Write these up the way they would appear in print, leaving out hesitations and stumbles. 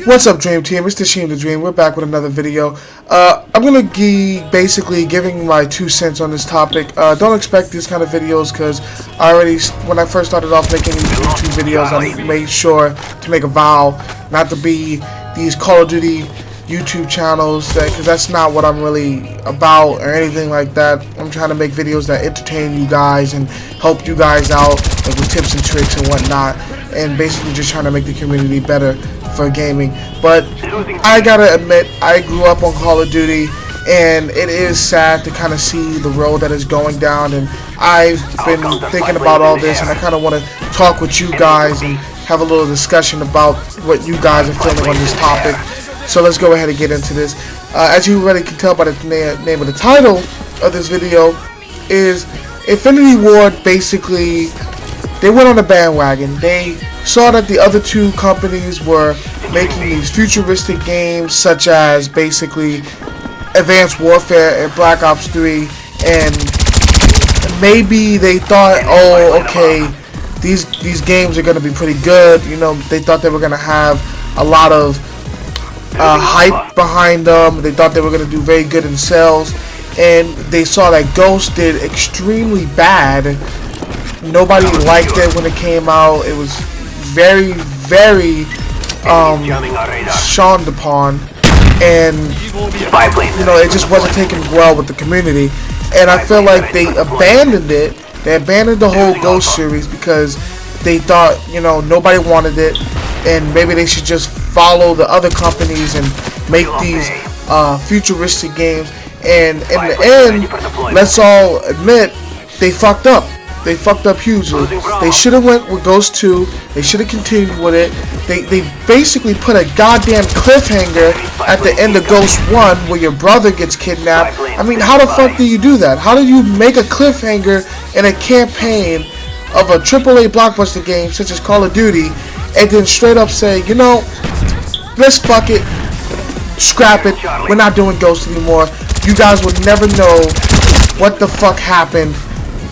What's up, Dream Team? It's Tasheem the Dream. We're back with another video. I'm going to be basically giving my 2 cents on this topic. Don't expect these kind of videos because when I first started off making these YouTube videos, I made sure to make a vow not to be these Call of Duty YouTube channels, because that's not what I'm really about or anything like that. I'm trying to make videos that entertain you guys and help you guys out with tips and tricks and whatnot, and basically just trying to make the community better for gaming. But I gotta admit, I grew up on Call of Duty, and it is sad to kind of see the road that is going down, and I've been thinking about all this, and I kind of want to talk with you guys and have a little discussion about what you guys are feeling on this topic. So let's go ahead and get into this. As you already can tell by the name of the title of this video, is Infinity Ward. Basically, they went on the bandwagon. They saw that the other two companies were making these futuristic games, such as basically Advanced Warfare and Black Ops 3, and maybe they thought, oh, okay, these games are going to be pretty good. You know, they thought they were going to have a lot of hype behind them. They thought they were going to do very good in sales, and they saw that Ghost did extremely bad. Nobody liked it when it came out. It was very, very shunned upon, and you know, it just wasn't taken well with the community. And I feel like they abandoned it. They abandoned the whole Ghost series because they thought, you know, nobody wanted it, and maybe they should just follow the other companies and make these futuristic games. And in the end, let's all admit, they fucked up. They fucked up hugely. They should have went with Ghost 2. They should have continued with it. They basically put a goddamn cliffhanger at the end of Ghost 1 where your brother gets kidnapped. I mean, how the fuck do you do that? How do you make a cliffhanger in a campaign of a AAA blockbuster game such as Call of Duty, and then straight up say, you know, let's fuck it, scrap it, we're not doing Ghost anymore. You guys will never know what the fuck happened,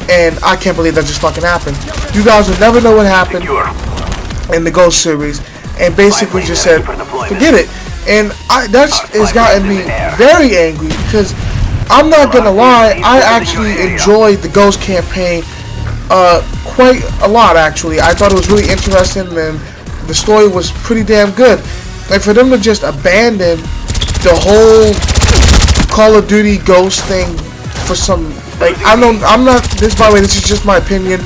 and I can't believe that just fucking happened. You guys will never know what happened in the Ghost series, and basically just said, forget it. And that has gotten me very angry, because I'm not gonna lie, I actually enjoyed the Ghost campaign quite a lot, actually. I thought it was really interesting, and the story was pretty damn good. Like, for them to just abandon the whole Call of Duty Ghost thing for some, like, I'm not, this, by the way, this is just my opinion.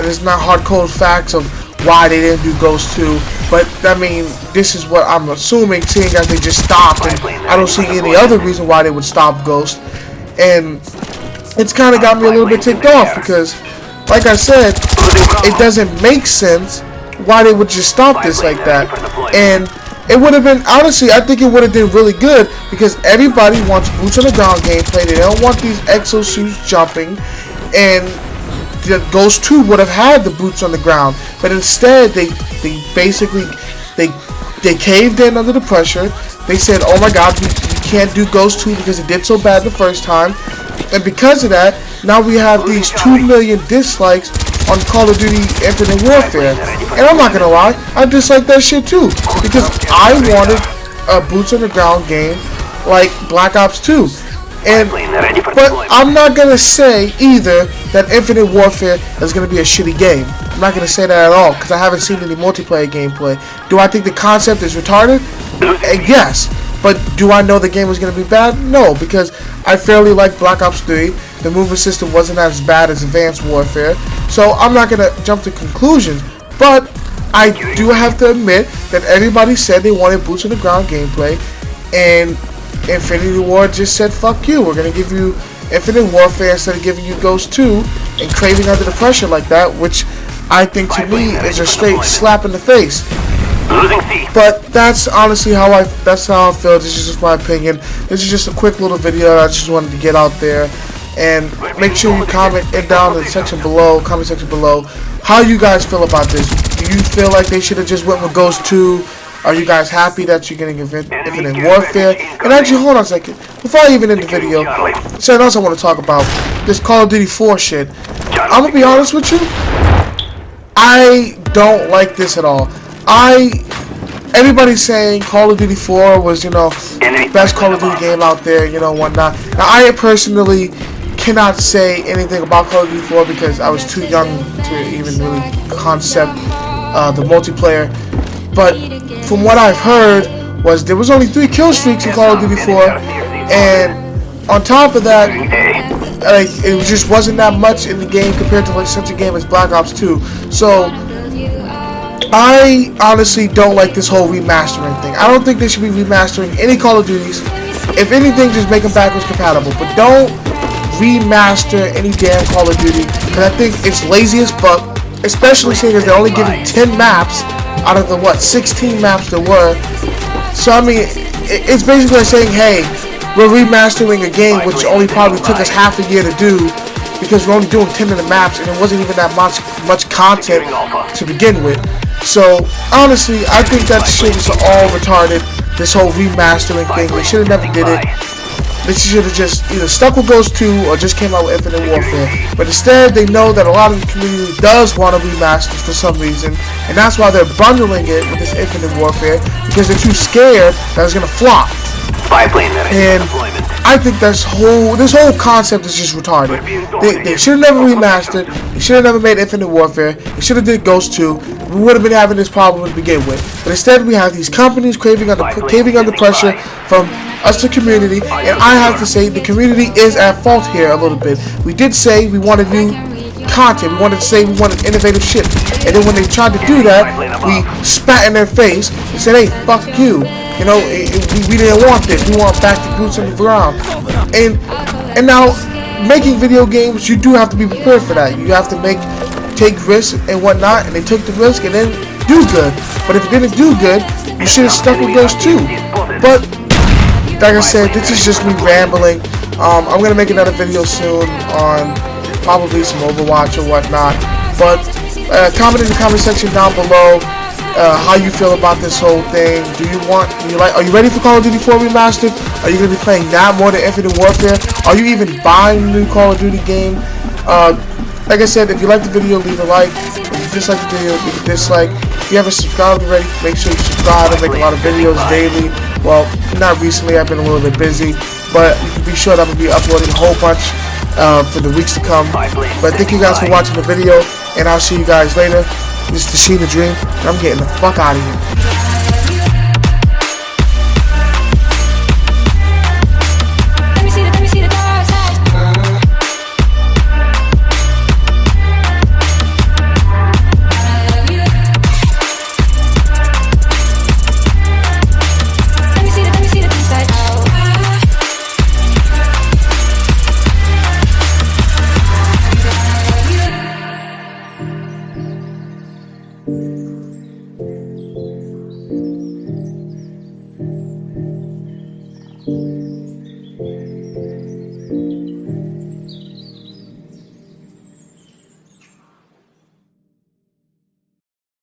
It's not hardcore facts of why they didn't do Ghost 2, but I mean, this is what I'm assuming, seeing as they just stopped, and I don't see any other reason why they would stop Ghost. And it's kind of got me a little bit ticked off, because like I said, it doesn't make sense why they would just stop this like that. And it would have been, honestly, I think it would have been really good, because everybody wants boots on the ground gameplay. They don't want these exosuits jumping, and the Ghost 2 would have had the boots on the ground, but instead they basically they caved in under the pressure. They said, oh my god, we can't do Ghost 2 because it did so bad the first time, and because of that, now we have these 2 million dislikes on Call of Duty Infinite Warfare. And I'm not gonna lie, I dislike that shit too, because I wanted a boots on the ground game like Black Ops 2. But I'm not gonna say either that Infinite Warfare is gonna be a shitty game. I'm not gonna say that at all, because I haven't seen any multiplayer gameplay. Do I think the concept is retarded? Yes. But do I know the game was going to be bad? No, because I fairly like Black Ops 3. The movement system wasn't as bad as Advanced Warfare. So I'm not going to jump to conclusions. But I do have to admit that everybody said they wanted boots on the ground gameplay. And Infinity Ward just said, fuck you. We're going to give you Infinite Warfare instead of giving you Ghost 2 and craving under the pressure like that, which I think to me is a straight slap in the face. But that's honestly how I feel. This is just my opinion. This is just a quick little video I just wanted to get out there. And make sure you comment it down in the section below, comment section below, how you guys feel about this. Do you feel like they should have just went with Ghost 2? Are you guys happy that you're getting Infinite Warfare? And actually, hold on a second. Before I even end the video, something else I want to talk about. This Call of Duty 4 shit. I'm going to be honest with you. I don't like this at all. I everybody's saying Call of Duty 4 was, you know, the best Call of Duty game out there, you know, whatnot. Now, I personally cannot say anything about Call of Duty 4 because I was too young to even really concept the multiplayer. But from what I've heard, was there was only 3 kill streaks in Call of Duty 4, and on top of that, like, it just wasn't that much in the game compared to like such a game as Black Ops 2. So I honestly don't like this whole remastering thing. I don't think they should be remastering any Call of Duties. If anything, just make them backwards compatible, but don't remaster any damn Call of Duty, because I think it's lazy as fuck, especially seeing as they're only giving 10 maps out of the, what, 16 maps there were. So I mean, it's basically like saying, hey, we're remastering a game which only probably took us half a year to do, because we're only doing 10 of the maps and it wasn't even that much content to begin with. So honestly, I think that shit is all retarded, this whole remastering thing. They should have never did it. They should have just either stuck with Ghost 2 or just came out with Infinite Warfare. But instead, they know that a lot of the community does want to remaster for some reason, and that's why they're bundling it with this Infinite Warfare, because they're too scared that it's gonna flop. And I think this whole concept is just retarded. They should have never remastered. They should have never made Infinite Warfare. They should have did Ghost 2. We would have been having this problem to begin with. But instead, we have these companies caving under pressure from us, the community. And I have to say, the community is at fault here a little bit. We did say we wanted new content. We wanted to say we wanted innovative shit. And then when they tried to do that, we spat in their face and said, hey, fuck you. You know, we didn't want this. We want back to boots on the ground. And now, making video games, you do have to be prepared for that. You have to take risks and whatnot, and they took the risk and then do good. But if it didn't do good, you should have stuck with those too. But like I said, this is just me rambling. I'm gonna make another video soon on probably some Overwatch or whatnot. But comment in the comment section down below how you feel about this whole thing. Are you ready for Call of Duty 4 Remastered? Are you gonna be playing that more than Infinite Warfare? Are you even buying the new Call of Duty game? Like I said, if you like the video, leave a like. If you dislike the video, leave a dislike. If you haven't subscribed already, make sure you subscribe. I make a lot of videos daily. Well, not recently, I've been a little bit busy, but you can be sure that I'm going to be uploading a whole bunch for the weeks to come. But thank you guys for watching the video, and I'll see you guys later. This is Tashina Dream, and I'm getting the fuck out of here.